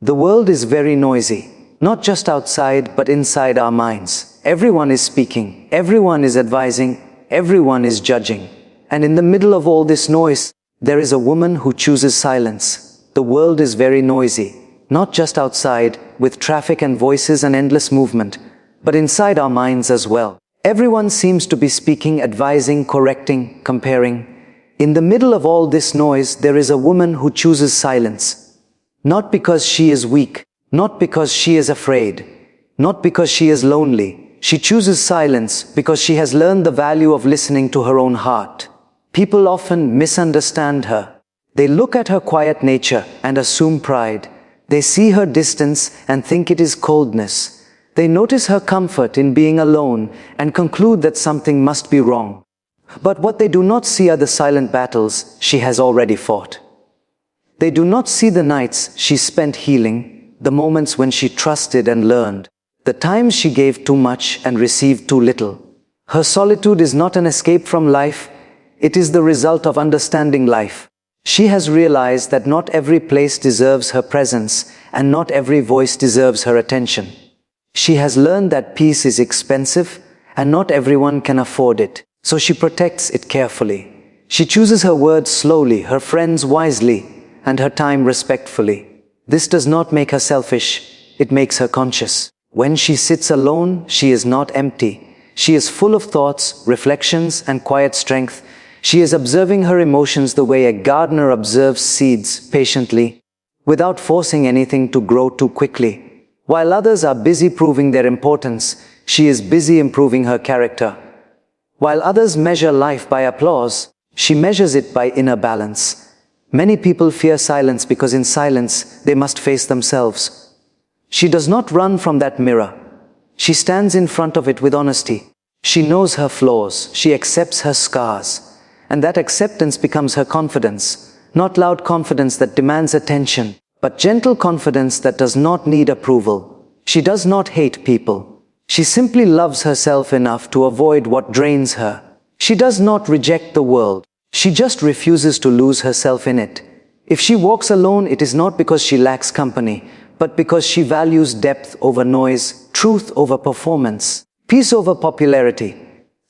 The world is very noisy, not just outside but inside our minds. Everyone is speaking, everyone is advising, everyone is judging. And in the middle of all this noise, there is a woman who chooses silence. The world is very noisy, not just outside, with traffic and voices and endless movement, but inside our minds as well. Everyone seems to be speaking, advising, correcting, comparing. In the middle of all this noise, there is a woman who chooses silence. Not because she is weak, not because she is afraid, not because she is lonely. She chooses silence because she has learned the value of listening to her own heart. People often misunderstand her. They look at her quiet nature and assume pride. They see her distance and think it is coldness. They notice her comfort in being alone and conclude that something must be wrong. But what they do not see are the silent battles she has already fought. They do not see the nights she spent healing, the moments when she trusted and learned, the times she gave too much and received too little. Her solitude is not an escape from life, it is the result of understanding life. She has realized that not every place deserves her presence and not every voice deserves her attention. She has learned that peace is expensive and not everyone can afford it, so she protects it carefully. She chooses her words slowly, her friends wisely, and her time respectfully. This does not make her selfish, it makes her conscious. When she sits alone, she is not empty. She is full of thoughts, reflections, and quiet strength. She is observing her emotions the way a gardener observes seeds, patiently, without forcing anything to grow too quickly. While others are busy proving their importance, she is busy improving her character. While others measure life by applause, she measures it by inner balance. Many people fear silence because in silence they must face themselves. She does not run from that mirror. She stands in front of it with honesty. She knows her flaws, she accepts her scars, and that acceptance becomes her confidence. Not loud confidence that demands attention, but gentle confidence that does not need approval. She does not hate people. She simply loves herself enough to avoid what drains her. She does not reject the world. She just refuses to lose herself in it. If she walks alone, it is not because she lacks company, but because she values depth over noise, truth over performance, peace over popularity.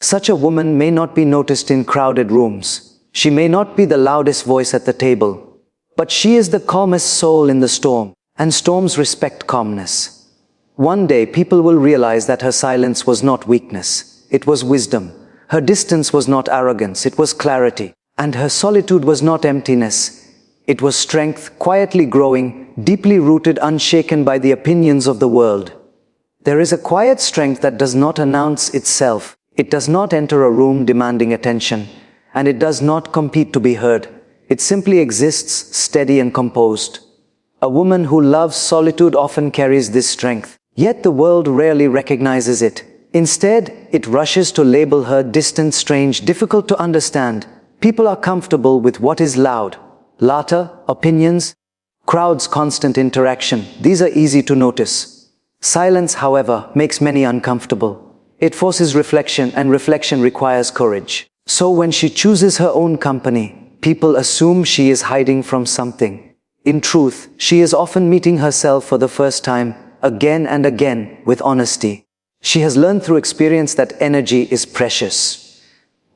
Such a woman may not be noticed in crowded rooms. She may not be the loudest voice at the table, but she is the calmest soul in the storm, and storms respect calmness. One day, people will realize that her silence was not weakness, it was wisdom. Her distance was not arrogance, it was clarity. And her solitude was not emptiness. It was strength, quietly growing, deeply rooted, unshaken by the opinions of the world. There is a quiet strength that does not announce itself. It does not enter a room demanding attention, and it does not compete to be heard. It simply exists, steady and composed. A woman who loves solitude often carries this strength, yet the world rarely recognizes it. Instead, it rushes to label her distant, strange, difficult to understand. People are comfortable with what is loud. Laughter, opinions, crowds, constant interaction. These are easy to notice. Silence, however, makes many uncomfortable. It forces reflection, and reflection requires courage. So when she chooses her own company, people assume she is hiding from something. In truth, she is often meeting herself for the first time, again and again, with honesty. She has learned through experience that energy is precious.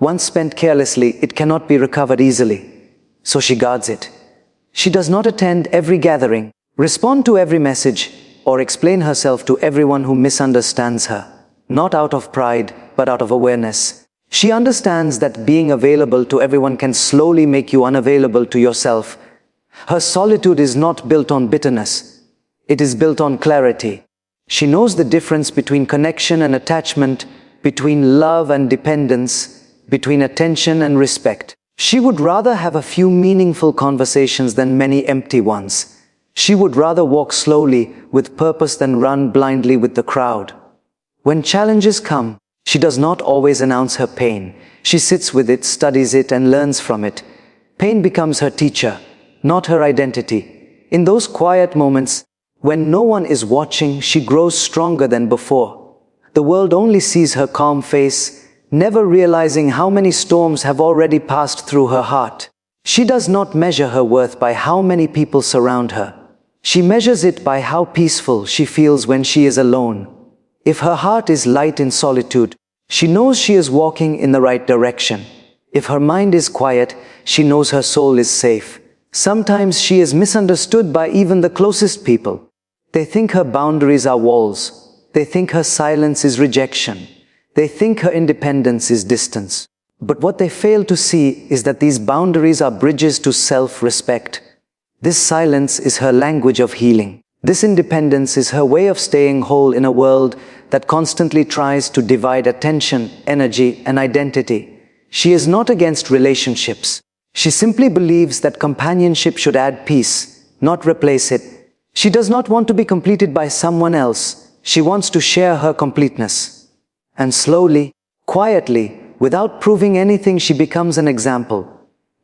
Once spent carelessly, it cannot be recovered easily. So she guards it. She does not attend every gathering, respond to every message, or explain herself to everyone who misunderstands her. Not out of pride, but out of awareness. She understands that being available to everyone can slowly make you unavailable to yourself. Her solitude is not built on bitterness. It is built on clarity. She knows the difference between connection and attachment, between love and dependence, between attention and respect. She would rather have a few meaningful conversations than many empty ones. She would rather walk slowly with purpose than run blindly with the crowd. When challenges come, she does not always announce her pain. She sits with it, studies it, and learns from it. Pain becomes her teacher, not her identity. In those quiet moments, when no one is watching, she grows stronger than before. The world only sees her calm face, never realizing how many storms have already passed through her heart. She does not measure her worth by how many people surround her. She measures it by how peaceful she feels when she is alone. If her heart is light in solitude, she knows she is walking in the right direction. If her mind is quiet, she knows her soul is safe. Sometimes she is misunderstood by even the closest people. They think her boundaries are walls. They think her silence is rejection. They think her independence is distance. But what they fail to see is that these boundaries are bridges to self-respect. This silence is her language of healing. This independence is her way of staying whole in a world that constantly tries to divide attention, energy, and identity. She is not against relationships. She simply believes that companionship should add peace, not replace it. She does not want to be completed by someone else. She wants to share her completeness. And slowly, quietly, without proving anything, she becomes an example.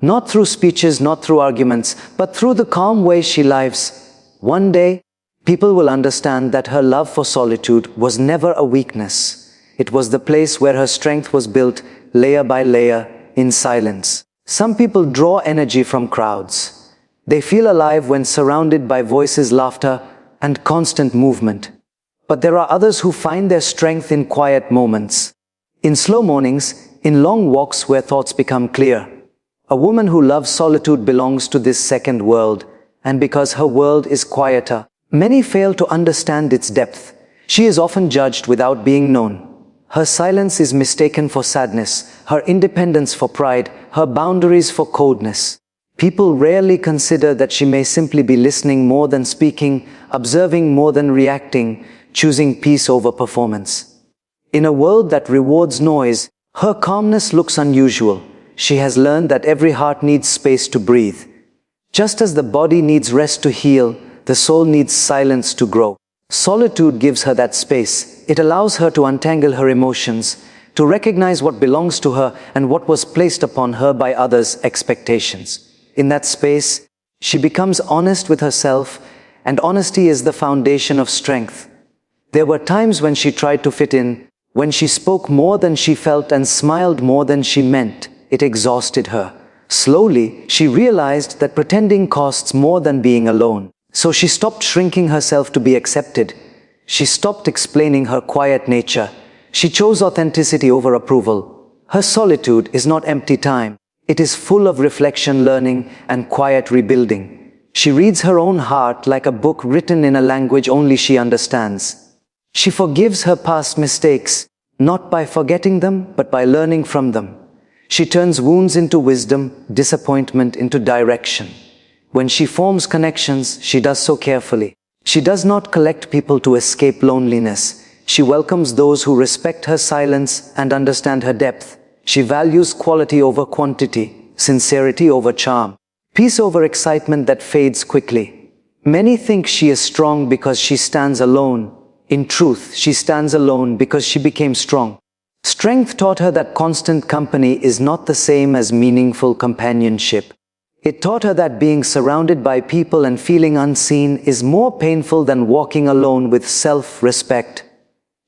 Not through speeches, not through arguments, but through the calm way she lives. One day, people will understand that her love for solitude was never a weakness. It was the place where her strength was built, layer by layer, in silence. Some people draw energy from crowds. They feel alive when surrounded by voices, laughter, and constant movement. But there are others who find their strength in quiet moments. In slow mornings, in long walks where thoughts become clear. A woman who loves solitude belongs to this second world, and because her world is quieter, many fail to understand its depth. She is often judged without being known. Her silence is mistaken for sadness, her independence for pride, her boundaries for coldness. People rarely consider that she may simply be listening more than speaking, observing more than reacting, choosing peace over performance. In a world that rewards noise, her calmness looks unusual. She has learned that every heart needs space to breathe. Just as the body needs rest to heal, the soul needs silence to grow. Solitude gives her that space. It allows her to untangle her emotions, to recognize what belongs to her and what was placed upon her by others' expectations. In that space, she becomes honest with herself, and honesty is the foundation of strength. There were times when she tried to fit in, when she spoke more than she felt and smiled more than she meant. It exhausted her. Slowly, she realized that pretending costs more than being alone. So she stopped shrinking herself to be accepted. She stopped explaining her quiet nature. She chose authenticity over approval. Her solitude is not empty time. It is full of reflection, learning, and quiet rebuilding. She reads her own heart like a book written in a language only she understands. She forgives her past mistakes, not by forgetting them, but by learning from them. She turns wounds into wisdom, disappointment into direction. When she forms connections, she does so carefully. She does not collect people to escape loneliness. She welcomes those who respect her silence and understand her depth. She values quality over quantity, sincerity over charm, peace over excitement that fades quickly. Many think she is strong because she stands alone. In truth, she stands alone because she became strong. Strength taught her that constant company is not the same as meaningful companionship. It taught her that being surrounded by people and feeling unseen is more painful than walking alone with self-respect.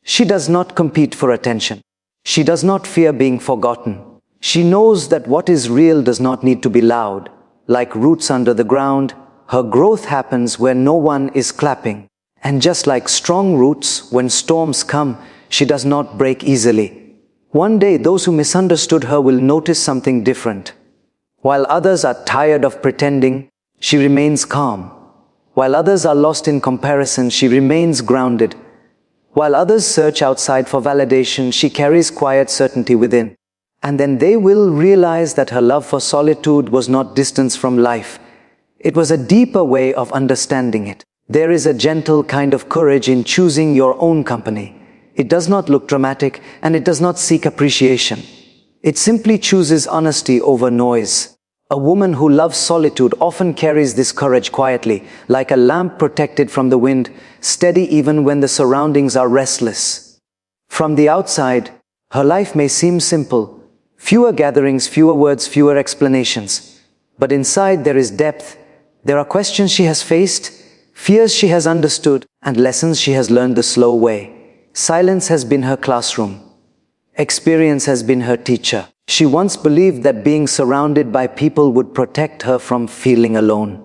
She does not compete for attention. She does not fear being forgotten. She knows that what is real does not need to be loud. Like roots under the ground, her growth happens where no one is clapping. And just like strong roots, when storms come, she does not break easily. One day, those who misunderstood her will notice something different. While others are tired of pretending, she remains calm. While others are lost in comparison, she remains grounded. While others search outside for validation, she carries quiet certainty within. And then they will realize that her love for solitude was not distance from life. It was a deeper way of understanding it. There is a gentle kind of courage in choosing your own company. It does not look dramatic, and it does not seek appreciation. It simply chooses honesty over noise. A woman who loves solitude often carries this courage quietly, like a lamp protected from the wind, steady even when the surroundings are restless. From the outside, her life may seem simple. Fewer gatherings, fewer words, fewer explanations. But inside there is depth. There are questions she has faced, fears she has understood, and lessons she has learned the slow way. Silence has been her classroom. Experience has been her teacher. She once believed that being surrounded by people would protect her from feeling alone.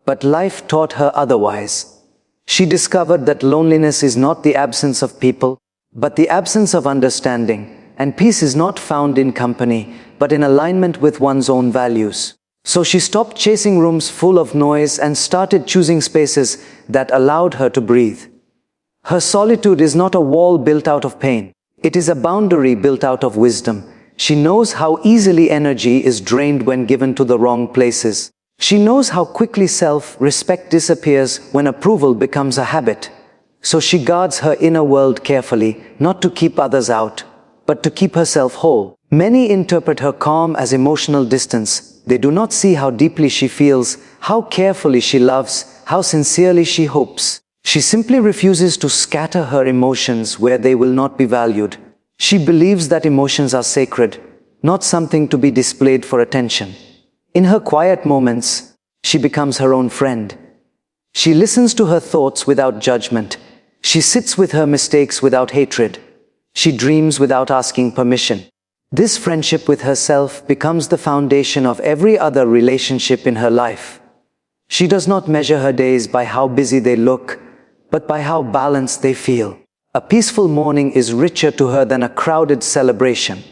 But life taught her otherwise. She discovered that loneliness is not the absence of people, but the absence of understanding, and peace is not found in company, but in alignment with one's own values. So she stopped chasing rooms full of noise and started choosing spaces that allowed her to breathe. Her solitude is not a wall built out of pain. It is a boundary built out of wisdom. She knows how easily energy is drained when given to the wrong places. She knows how quickly self-respect disappears when approval becomes a habit. So she guards her inner world carefully, not to keep others out, but to keep herself whole. Many interpret her calm as emotional distance. They do not see how deeply she feels, how carefully she loves, how sincerely she hopes. She simply refuses to scatter her emotions where they will not be valued. She believes that emotions are sacred, not something to be displayed for attention. In her quiet moments, she becomes her own friend. She listens to her thoughts without judgment. She sits with her mistakes without hatred. She dreams without asking permission. This friendship with herself becomes the foundation of every other relationship in her life. She does not measure her days by how busy they look, but by how balanced they feel. A peaceful morning is richer to her than a crowded celebration.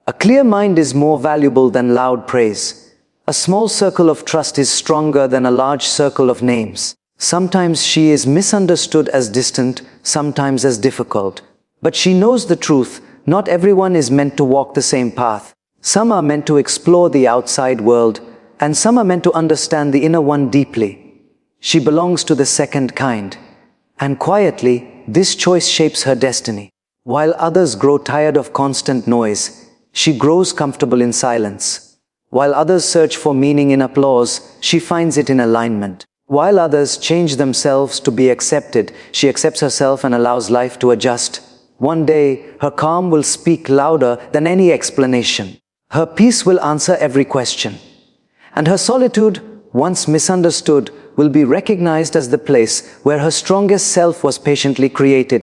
A clear mind is more valuable than loud praise. A small circle of trust is stronger than a large circle of names. Sometimes she is misunderstood as distant, sometimes as difficult. But she knows the truth. Not everyone is meant to walk the same path. Some are meant to explore the outside world, and some are meant to understand the inner one deeply. She belongs to the second kind. And quietly, this choice shapes her destiny. While others grow tired of constant noise, she grows comfortable in silence. While others search for meaning in applause, she finds it in alignment. While others change themselves to be accepted, she accepts herself and allows life to adjust. One day, her calm will speak louder than any explanation. Her peace will answer every question. And her solitude, once misunderstood, will be recognized as the place where her strongest self was patiently created.